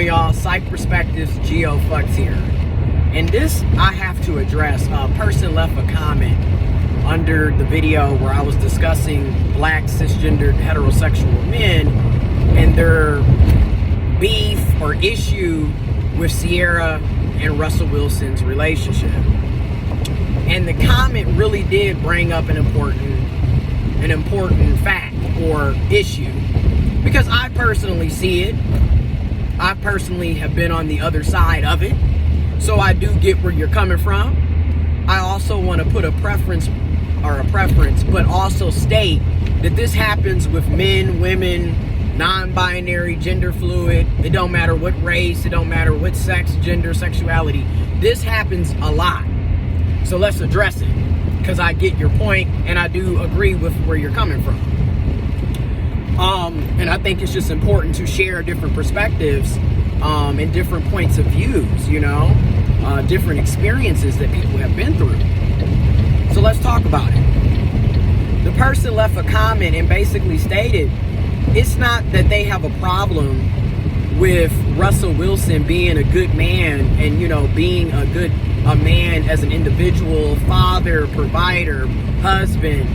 going, y'all? Psych Perspectives, Geo Fucks here. And this I have to address. A person left a comment under the video where I was discussing black cisgendered heterosexual men and their beef or issue with Sierra and Russell Wilson's relationship. And the comment really did bring up an important fact or issue, because I personally see it. I personally have been on the other side of it, so I do get where you're coming from. I also want to put a preference, but also state that this happens with men, women, non-binary, gender fluid. It don't matter what race, it don't matter what sex, gender, sexuality. This happens a lot. So let's address it, because I get your point and I do agree with where you're coming from. And I think it's just important to share different perspectives and different points of views, different experiences that people have been through. So let's talk about it. The person left a comment and basically stated it's not that they have a problem with Russell Wilson being a good man and, being a man as an individual, father, provider, husband,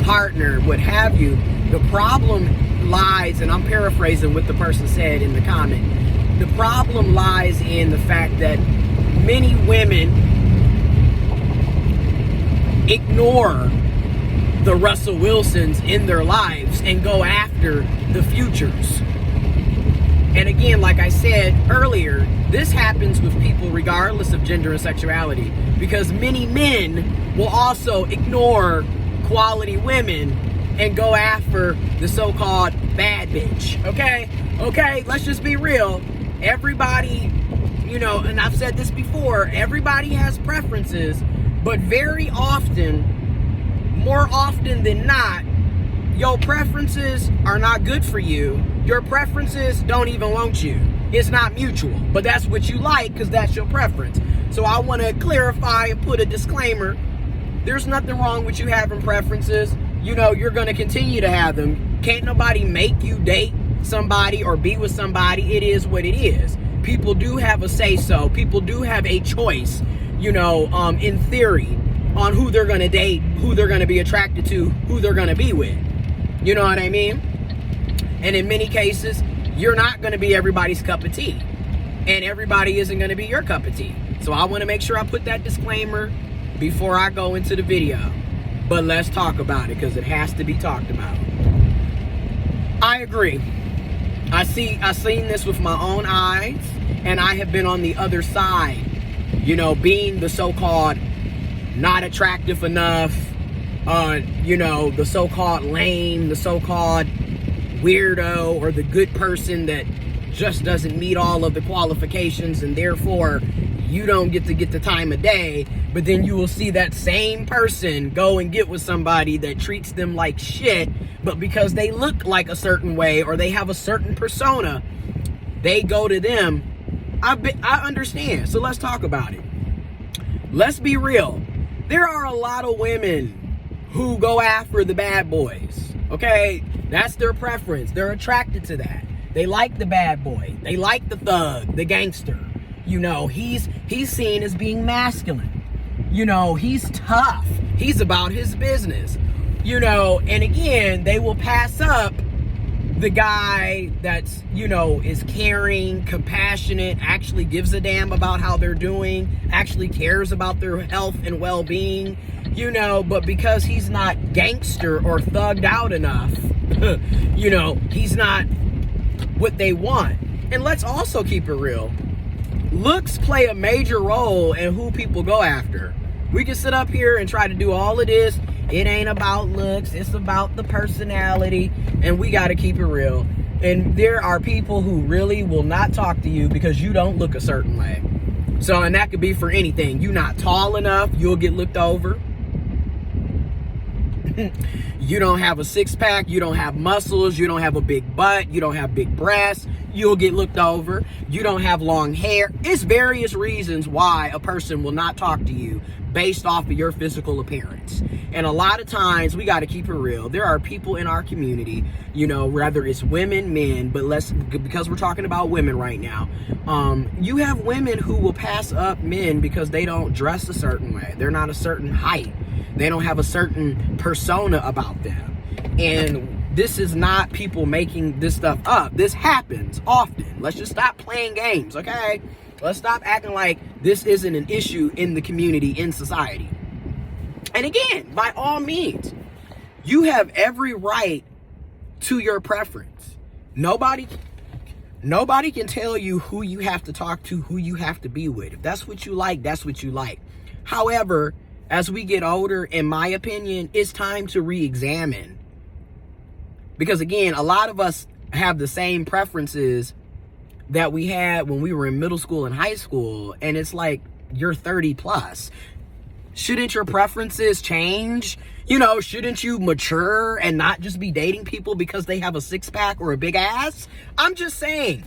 partner, what have you. The problem lies, and I'm paraphrasing what the person said in the comment, the problem lies in the fact that many women ignore the Russell Wilsons in their lives and go after the futures. And again, like I said earlier, this happens with people regardless of gender and sexuality, because many men will also ignore quality women and go after the so-called bad bitch. Okay, let's just be real. Everybody, and I've said this before, everybody has preferences, but very often, more often than not, your preferences are not good for you. Your preferences don't even want you. It's not mutual, but that's what you like because that's your preference. So I want to clarify and put a disclaimer. There's nothing wrong with you having preferences. You're going to continue to have them. Can't nobody make you date somebody or be with somebody. It is what it is. People do have a say-so. People do have a choice, in theory, on who they're going to date, who they're going to be attracted to, who they're going to be with. You know what I mean? And in many cases, you're not going to be everybody's cup of tea. And everybody isn't going to be your cup of tea. So I want to make sure I put that disclaimer before I go into the video. But let's talk about it, because it has to be talked about. I agree. I've seen this with my own eyes, and I have been on the other side, being the so-called not attractive enough, the so-called lame, the so-called weirdo, or the good person that just doesn't meet all of the qualifications, and therefore you don't get the time of day. But then you will see that same person go and get with somebody that treats them like shit, but because they look like a certain way or they have a certain persona, they go to them. I understand. So let's talk about it. Let's be real. There are a lot of women who go after the bad boys. Okay? That's their preference. They're attracted to that. They like the bad boy. They like the thug, the gangster. He's seen as being masculine. He's tough. He's about his business. And again, they will pass up the guy that's, is caring, compassionate, actually gives a damn about how they're doing, actually cares about their health and well-being, but because he's not gangster or thugged out enough, he's not what they want. And let's also keep it real. Looks play a major role in who people go after. We can sit up here and try to do all of this. It ain't about looks, it's about the personality, and we got to keep it real. And there are people who really will not talk to you because you don't look a certain way. So, and that could be for anything. You're not tall enough, you'll get looked over. You don't have a six-pack, you don't have muscles, you don't have a big butt, you don't have big breasts, you'll get looked over, you don't have long hair. It's various reasons why a person will not talk to you based off of your physical appearance. And a lot of times, we got to keep it real. There are people in our community, you know, whether it's women, men, but because we're talking about women right now, you have women who will pass up men because they don't dress a certain way. They're not a certain height. They don't have a certain persona about them. And this is not people making this stuff up. This happens often. Let's just stop playing games, okay? Let's stop acting like this isn't an issue in the community, in society. And again, by all means, you have every right to your preference. Nobody can tell you who you have to talk to, who you have to be with. If that's what you like, that's what you like. However, as we get older, in my opinion, it's time to re-examine. Because again, a lot of us have the same preferences that we had when we were in middle school and high school. And it's like, you're 30 plus. Shouldn't your preferences change? You know, shouldn't you mature and not just be dating people because they have a six-pack or a big ass? I'm just saying.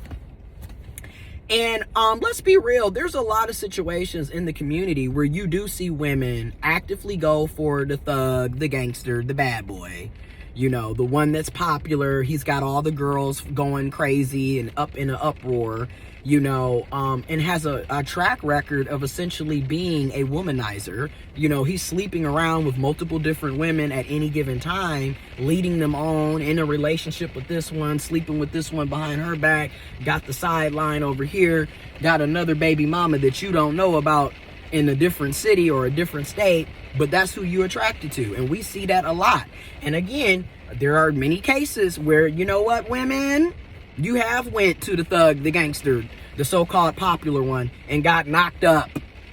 And let's be real, there's a lot of situations in the community where you do see women actively go for the thug, the gangster, the bad boy. You know, the one that's popular, he's got all the girls going crazy and up in an uproar, you know, and has a track record of essentially being a womanizer. You know, he's sleeping around with multiple different women at any given time, leading them on, in a relationship with this one, sleeping with this one behind her back, got the sideline over here, got another baby mama that you don't know about in a different city or a different state, but that's who you're attracted to. And we see that a lot. And again, there are many cases where, you know what, women, you have went to the thug, the gangster, the so-called popular one, and got knocked up,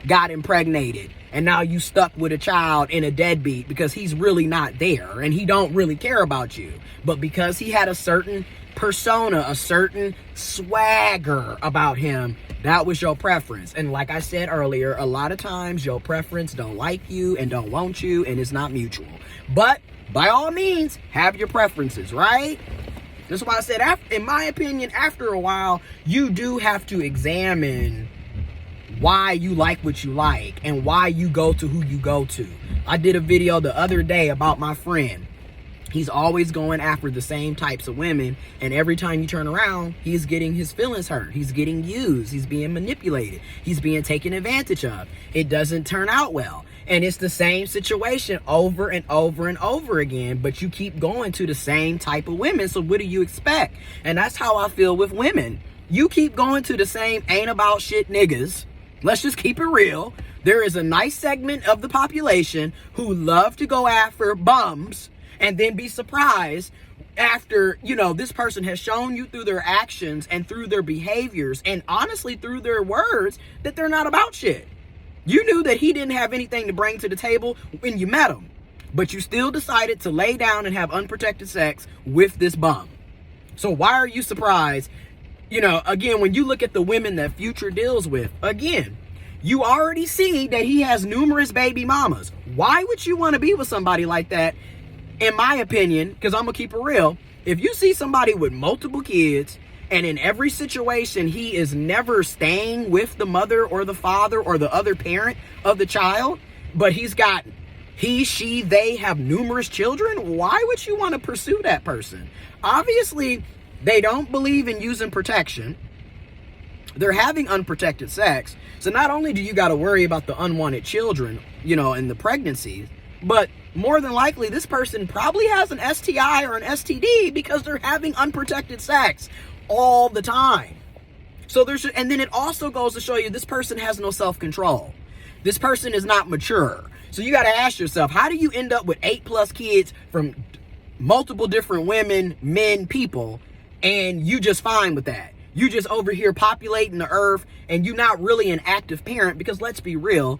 got impregnated, and now you stuck with a child and a deadbeat because he's really not there and he don't really care about you. But because he had a certain persona, a certain swagger about him, that was your preference. And like I said earlier, a lot of times your preference don't like you and don't want you, and it's not mutual. But by all means, have your preferences, right? That's why I said, in my opinion, after a while, you do have to examine why you like what you like and why you go to who you go to. I did a video the other day about my friend. He's always going after the same types of women, and every time you turn around, he's getting his feelings hurt. He's getting used. He's being manipulated. He's being taken advantage of. It doesn't turn out well. And it's the same situation over and over and over again, but you keep going to the same type of women, so what do you expect? And that's how I feel with women. You keep going to the same ain't about shit niggas. Let's just keep it real. There is a nice segment of the population who love to go after bums and then be surprised after, you know, this person has shown you through their actions and through their behaviors and honestly through their words that they're not about shit. You knew that he didn't have anything to bring to the table when you met him, but you still decided to lay down and have unprotected sex with this bum. So why are you surprised? You know, again, when you look at the women that Future deals with, again, you already see that he has numerous baby mamas. Why would you want to be with somebody like that? In my opinion, because I'm going to keep it real, if you see somebody with multiple kids and in every situation he is never staying with the mother or the father or the other parent of the child, but they have numerous children, why would you want to pursue that person? Obviously, they don't believe in using protection. They're having unprotected sex. So not only do you got to worry about the unwanted children, you know, and the pregnancies, but more than likely, this person probably has an STI or an STD because they're having unprotected sex all the time. So and then it also goes to show you this person has no self-control. This person is not mature. So you got to ask yourself, how do you end up with 8+ kids from multiple different women, men, people, and you just fine with that? You just over here populating the earth and you're not really an active parent, because let's be real,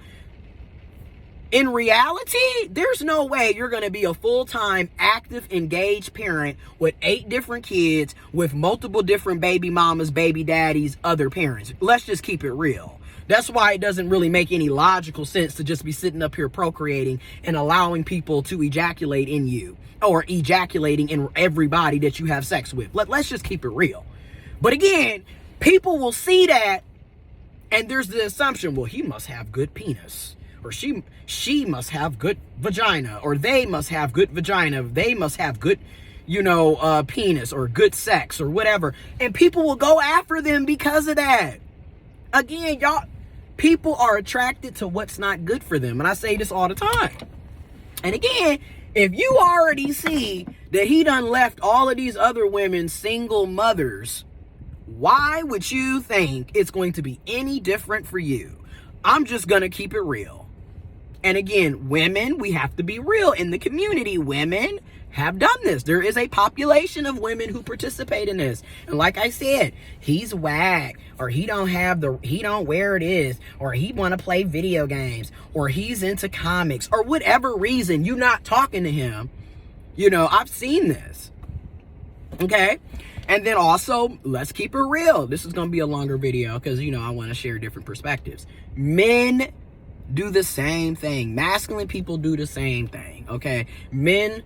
in reality, there's no way you're going to be a full-time, active, engaged parent with 8 different kids with multiple different baby mamas, baby daddies, other parents. Let's just keep it real. That's why it doesn't really make any logical sense to just be sitting up here procreating and allowing people to ejaculate in you or ejaculating in everybody that you have sex with. Let's just keep it real. But again, people will see that and there's the assumption, well, he must have good penis, or she must have good vagina, or they must have good vagina, they must have good, penis, or good sex, or whatever. And people will go after them because of that. Again, y'all, people are attracted to what's not good for them. And I say this all the time. And again, if you already see that he done left all of these other women single mothers, why would you think it's going to be any different for you? I'm just going to keep it real. And again, women, we have to be real. In the community, women have done this. There is a population of women who participate in this. And like I said, he's whack, or he don't wear this, or he want to play video games, or he's into comics, or whatever reason you not talking to him. I've seen this. Okay? And then also, let's keep it real. This is going to be a longer video because, I want to share different perspectives. Men do the same thing. Masculine people do the same thing, okay? Men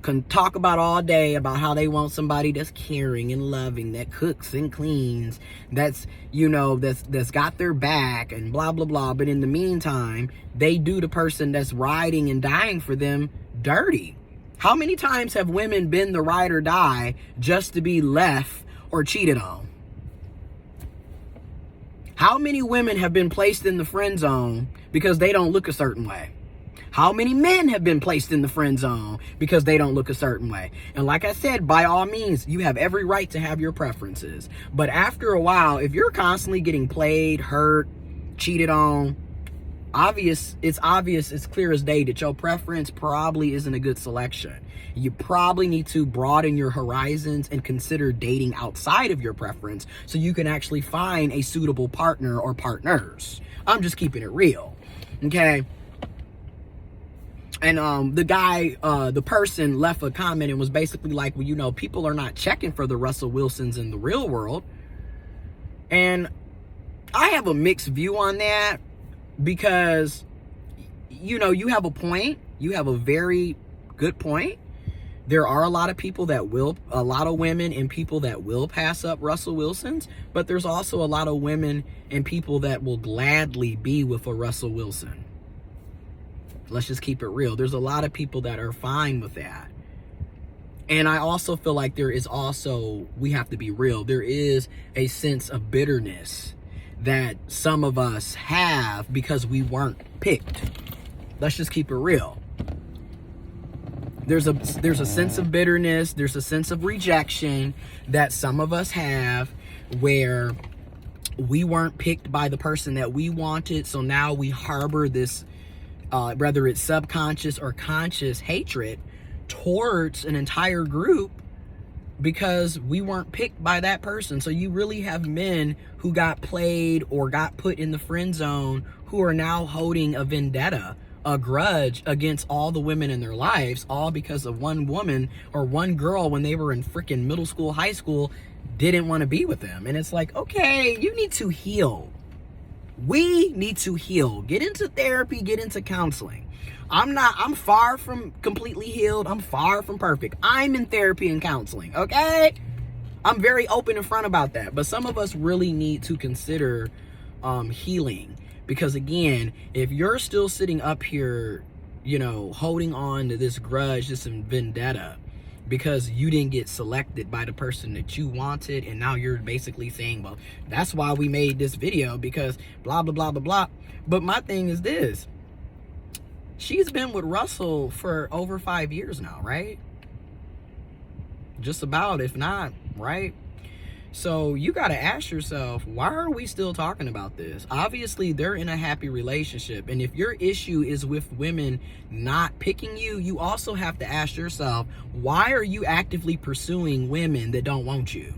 can talk about all day about how they want somebody that's caring and loving, that cooks and cleans, that's got their back and blah, blah, blah. But in the meantime, they do the person that's riding and dying for them dirty. How many times have women been the ride or die just to be left or cheated on? How many women have been placed in the friend zone because they don't look a certain way? How many men have been placed in the friend zone because they don't look a certain way? And like I said, by all means, you have every right to have your preferences. But after a while, if you're constantly getting played, hurt, cheated on, it's clear as day that your preference probably isn't a good selection. You probably need to broaden your horizons and consider dating outside of your preference so you can actually find a suitable partner or partners. I'm just keeping it real. Okay? And the person left a comment and was basically like, well, people are not checking for the Russell Wilsons in the real world. And I have a mixed view on that because, you have a point. You have a very good point. There are a lot of women and people that will pass up Russell Wilsons, but there's also a lot of women and people that will gladly be with a Russell Wilson. Let's just keep it real. There's a lot of people that are fine with that. And I also feel like we have to be real. There is a sense of bitterness that some of us have because we weren't picked. Let's just keep it real. There's a sense of bitterness. There's a sense of rejection that some of us have where we weren't picked by the person that we wanted. So now we harbor this, whether it's subconscious or conscious hatred towards an entire group because we weren't picked by that person. So you really have men who got played or got put in the friend zone who are now holding a vendetta, a grudge against all the women in their lives, all because of one woman or one girl when they were in freaking middle school, high school, didn't want to be with them. And it's like, okay, you need to heal. We need to heal. Get into therapy, get into counseling. I'm far from completely healed. I'm far from perfect. I'm in therapy and counseling, okay? I'm very open and front about that. But some of us really need to consider healing. Because again, if you're still sitting up here, holding on to this grudge, this vendetta, because you didn't get selected by the person that you wanted, and now you're basically saying, well, that's why we made this video, because blah, blah, blah, blah, blah. But my thing is this. She's been with Russell for over 5 years now, right? Just about, if not, right? So you got to ask yourself, why are we still talking about this? Obviously, they're in a happy relationship. And if your issue is with women not picking you, you also have to ask yourself, why are you actively pursuing women that don't want you?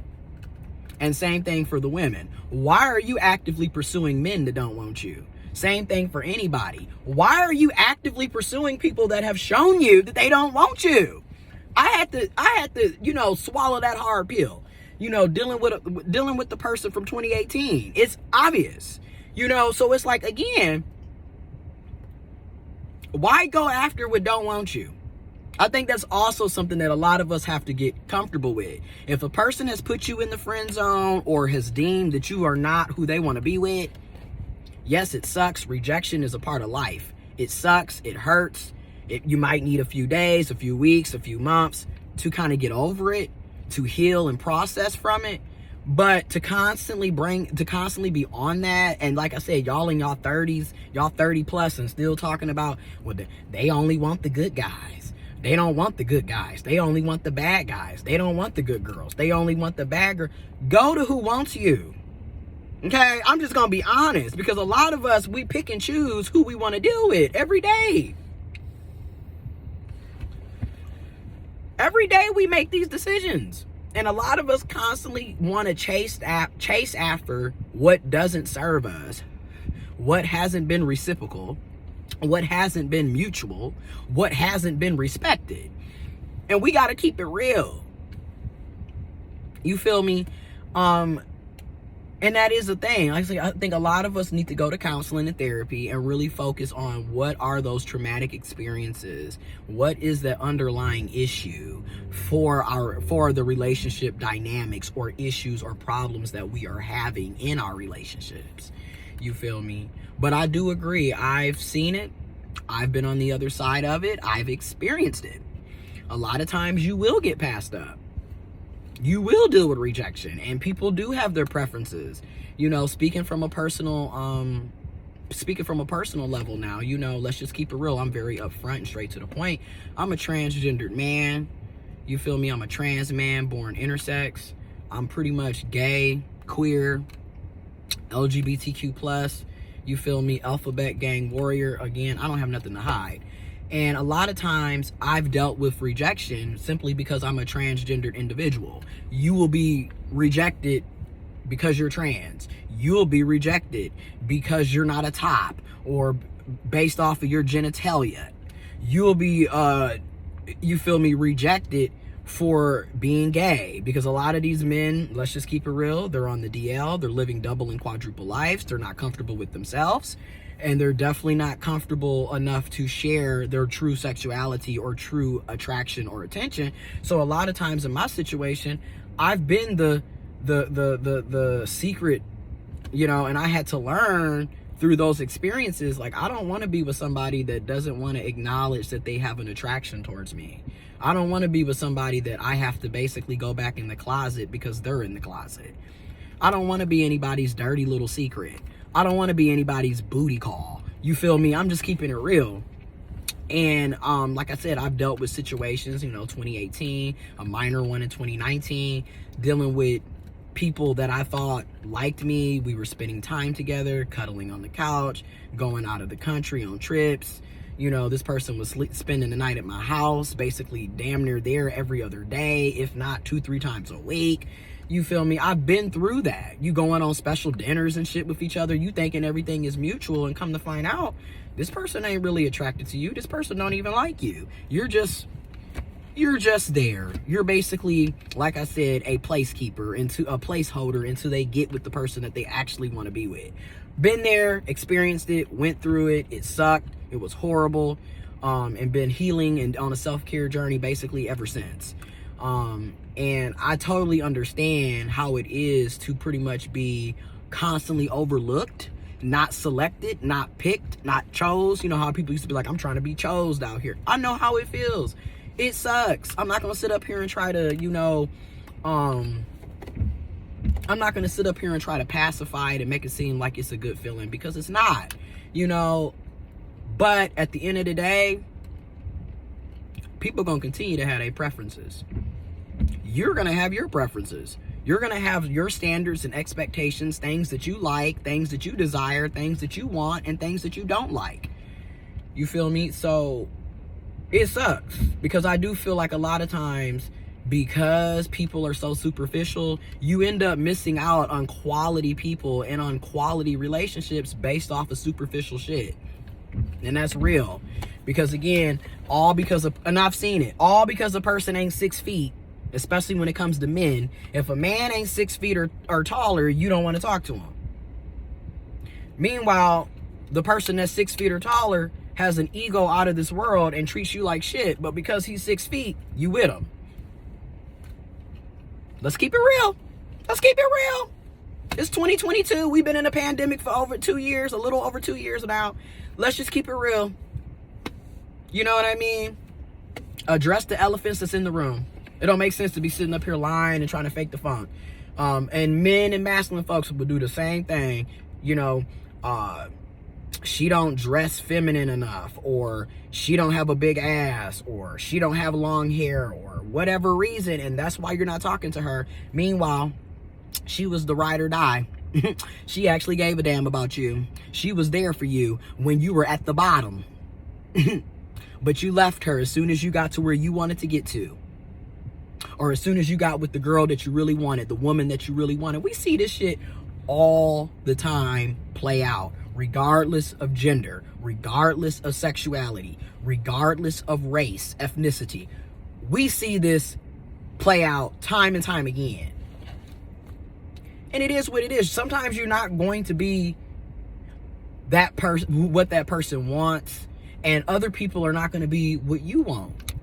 And same thing for the women. Why are you actively pursuing men that don't want you? Same thing for anybody. Why are you actively pursuing people that have shown you that they don't want you? I had to, swallow that hard pill. Dealing with the person from 2018. It's obvious. You know, so it's like, again, why go after what don't want you? I think that's also something that a lot of us have to get comfortable with. If a person has put you in the friend zone or has deemed that you are not who they want to be with, yes, it sucks. Rejection is a part of life. It sucks. It hurts. You might need a few days, a few weeks, a few months to kind of get over it, to heal and process from it. But to constantly be on that, and like I said, y'all in y'all 30s, y'all 30 plus and still talking about, well, they only want the good guys. They don't want the good guys. They only want the bad guys. They don't want the good girls. They only want the bad girl. Go to who wants you. Okay? I'm just going to be honest, because a lot of us, we pick and choose who we want to deal with every day. Every day we make these decisions. And a lot of us constantly want to chase after what doesn't serve us, what hasn't been reciprocal, what hasn't been mutual, what hasn't been respected. And we got to keep it real. You feel me? And that is the thing. Like I say, I think a lot of us need to go to counseling and therapy and really focus on what are those traumatic experiences. What is the underlying issue for the relationship dynamics or issues or problems that we are having in our relationships. You feel me? But I do agree. I've seen it. I've been on the other side of it. I've experienced it. A lot of times you will get passed up. You will deal with rejection, and people do have their preferences. You know, speaking from a personal level now, you know, let's just keep it real. I'm very upfront and straight to the point. I'm a transgendered man. You feel me? I'm a trans man born intersex. I'm pretty much gay, queer, LGBTQ+. You feel me? Alphabet gang warrior. Again, I don't have nothing to hide. And a lot of times I've dealt with rejection simply because I'm a transgendered individual. You will be rejected because you're trans. You'll be rejected because you're not a top or based off of your genitalia. You'll be, you feel me, rejected for being gay, because a lot of these men, let's just keep it real, they're on the DL, they're living double and quadruple lives, they're not comfortable with themselves, and they're definitely not comfortable enough to share their true sexuality or true attraction or attention. So a lot of times in my situation, I've been the secret, you know, and I had to learn through those experiences, like, I don't want to be with somebody that doesn't want to acknowledge that they have an attraction towards me. I don't want to be with somebody that I have to basically go back in the closet because they're in the closet. I don't want to be anybody's dirty little secret. I don't want to be anybody's booty call. You feel me? I'm just keeping it real. And like I said, I've dealt with situations, you know, 2018, a minor one in 2019, dealing with people that I thought liked me. We were spending time together, cuddling on the couch, going out of the country on trips. You know, this person was spending the night at my house, basically damn near there every other day, if not 2-3 times a week. You feel me? I've been through that. You going on special dinners and shit with each other, you thinking everything is mutual, and come to find out, this person ain't really attracted to you. This person don't even like you. You're just there. You're basically, like I said, a placekeeper, into a placeholder until they get with the person that they actually want to be with. Been there, experienced it, went through it. It sucked. It was horrible. And been healing and on a self-care journey basically ever since. And I totally understand how it is to pretty much be constantly overlooked, not selected, not picked, not chose. You know how people used to be like, I'm trying to be chose out here. I know how it feels. It sucks. I'm not going to sit up here and try to, you know, I'm not going to sit up here and try to pacify it and make it seem like it's a good feeling, because it's not, you know. But at the end of the day, people going to continue to have their preferences. You're going to have your preferences. You're going to have your standards and expectations, things that you like, things that you desire, things that you want, and things that you don't like. You feel me? So it sucks, because I do feel like a lot of times, because people are so superficial, you end up missing out on quality people and on quality relationships based off of superficial shit. And that's real. Because again, all because of, and I've seen it, all because a person ain't 6 feet, especially when it comes to men. If a man ain't 6 feet or taller, you don't want to talk to him. Meanwhile, the person that's 6 feet or taller has an ego out of this world and treats you like shit, but because he's 6 feet, you with him. Let's keep it real. Let's keep it real. It's 2022. We've been in a pandemic for over 2 years, a little over 2 years now. Let's just keep it real. You know what I mean? Address the elephants that's in the room. It don't make sense to be sitting up here lying and trying to fake the funk. And men and masculine folks will do the same thing. You know, she don't dress feminine enough, or she don't have a big ass, or she don't have long hair, or whatever reason, and that's why you're not talking to her. Meanwhile, she was the ride or die. She actually gave a damn about you. She was there for you when you were at the bottom. But you left her as soon as you got to where you wanted to get to. Or as soon as you got with the girl that you really wanted, the woman that you really wanted. We see this shit all the time play out, regardless of gender, regardless of sexuality, regardless of race, ethnicity. We see this play out time and time again. And it is what it is. Sometimes you're not going to be that person, what that person wants, and other people are not going to be what you want.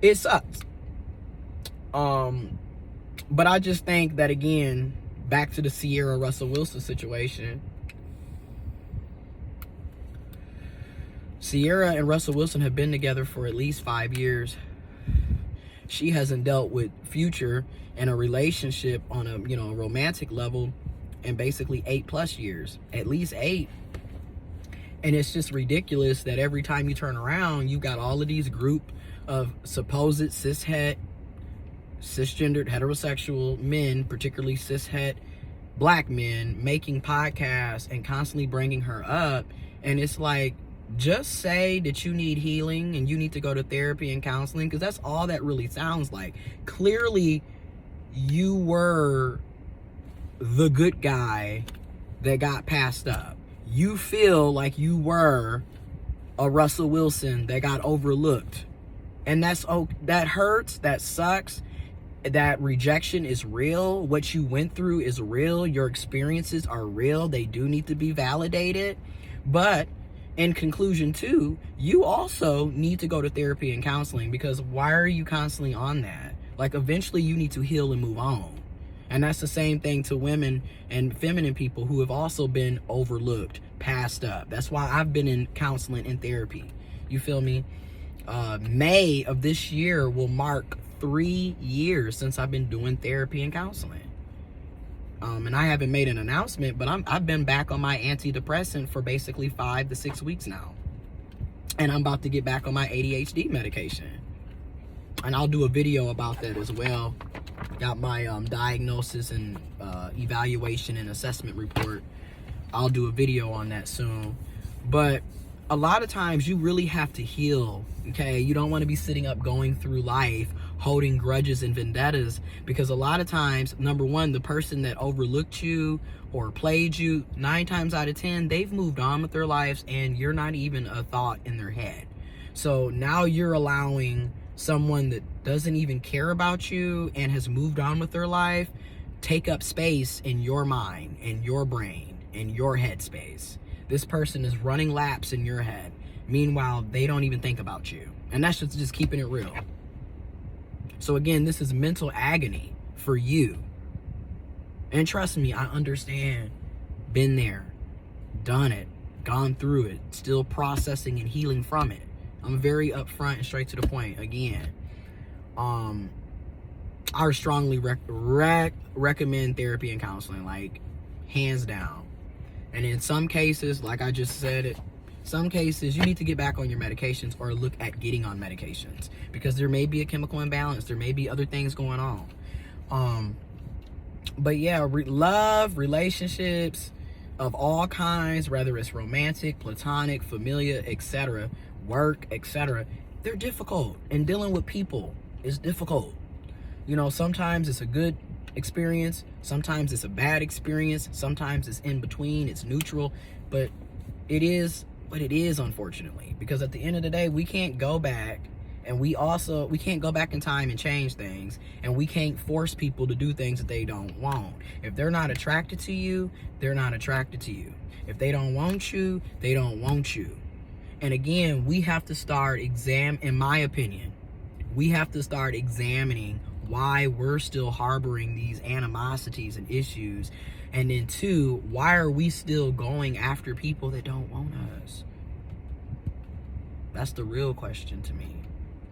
It sucks. But I just think that, again, back to the Sierra Russell Wilson situation. Sierra and Russell Wilson have been together for at least 5 years. She hasn't dealt with Future in a relationship on a, you know, romantic level in basically 8+ years, at least 8. And it's just ridiculous that every time you turn around, you got all of these group of supposed cisgendered heterosexual men, particularly cishet black men, making podcasts and constantly bringing her up. And it's like, just say that you need healing and you need to go to therapy and counseling, because that's all that really sounds like. Clearly, you were the good guy that got passed up. You feel like you were a Russell Wilson that got overlooked. And that hurts, that sucks. That rejection is real. What you went through is real. Your experiences are real. They do need to be validated. But in conclusion too, you also need to go to therapy and counseling, because why are you constantly on that? Like, eventually you need to heal and move on. And that's the same thing to women and feminine people who have also been overlooked, passed up. That's why I've been in counseling and therapy. You feel me? May of this year will mark 3 years since I've been doing therapy and counseling. And I haven't made an announcement, but I've been back on my antidepressant for basically 5 to 6 weeks now. And I'm about to get back on my ADHD medication. And I'll do a video about that as well. Got my diagnosis and evaluation and assessment report. I'll do a video on that soon. But a lot of times you really have to heal, okay? You don't want to be sitting up going through life holding grudges and vendettas, because a lot of times, number one, the person that overlooked you or played you, 9 times out of 10, they've moved on with their lives and you're not even a thought in their head. So now you're allowing someone that doesn't even care about you and has moved on with their life take up space in your mind, in your brain, in your headspace. This person is running laps in your head. Meanwhile, they don't even think about you. And that's just keeping it real. So again, this is mental agony for you. And trust me, I understand. Been there, done it, gone through it, still processing and healing from it. I'm very upfront and straight to the point. Again, I strongly recommend therapy and counseling, like hands down. And in some cases, like I just said, some cases you need to get back on your medications or look at getting on medications, because there may be a chemical imbalance. There may be other things going on. But yeah, love, relationships of all kinds, whether it's romantic, platonic, familiar, etc., work, etc., they're difficult. And dealing with people is difficult. You know, sometimes it's a good experience, sometimes it's a bad experience, sometimes it's in between, it's neutral, but it is what it is, unfortunately, because at the end of the day, we can't go back And we can't go back in time and change things, and we can't force people to do things that they don't want. If they're not attracted to you, they're not attracted to you. If they don't want you, they don't want you. And again, we have to start in my opinion, we have to start examining why we're still harboring these animosities and issues. And then two, why are we still going after people that don't want us? That's the real question to me,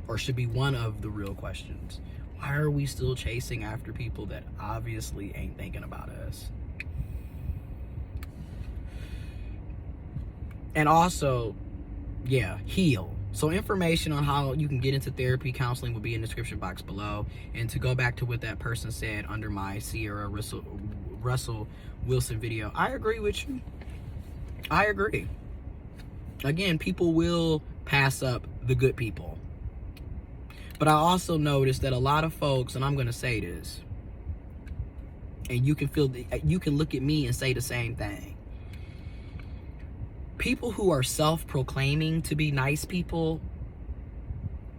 or should be one of the real questions. Why are we still chasing after people that obviously ain't thinking about us? And also, yeah, heal. So information on how you can get into therapy, counseling will be in the description box below. And to go back to what that person said under my Sierra Russell Wilson video, I agree with you. I agree. Again, people will pass up the good people. But I also noticed that a lot of folks, and I'm going to say this, and you can look at me and say the same thing. People who are self-proclaiming to be nice people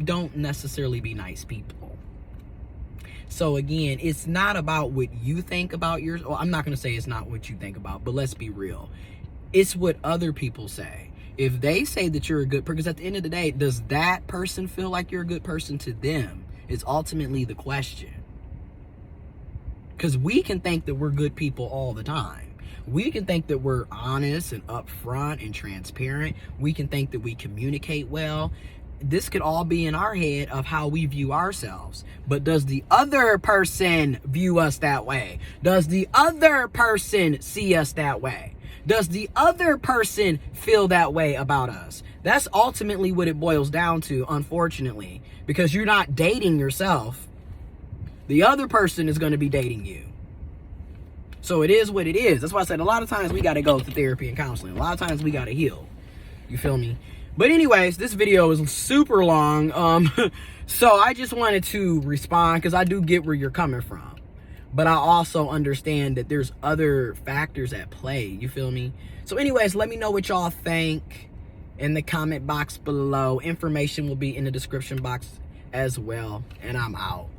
don't necessarily be nice people. So again, it's not about what you think about yours. Well, I'm not going to say it's not what you think about, but let's be real. It's what other people say. If they say that you're a good person, because at the end of the day, does that person feel like you're a good person to them? Is ultimately the question. Because we can think that we're good people all the time. We can think that we're honest and upfront and transparent. We can think that we communicate well. This could all be in our head of how we view ourselves. But does the other person view us that way? Does the other person see us that way? Does the other person feel that way about us? That's ultimately what it boils down to, unfortunately. Because you're not dating yourself. The other person is going to be dating you. So it is what it is. That's why I said a lot of times we got to go to therapy and counseling. A lot of times we got to heal. You feel me? But anyways, this video is super long. So I just wanted to respond because I do get where you're coming from. But I also understand that there's other factors at play. You feel me? So anyways, let me know what y'all think in the comment box below. Information will be in the description box as well. And I'm out.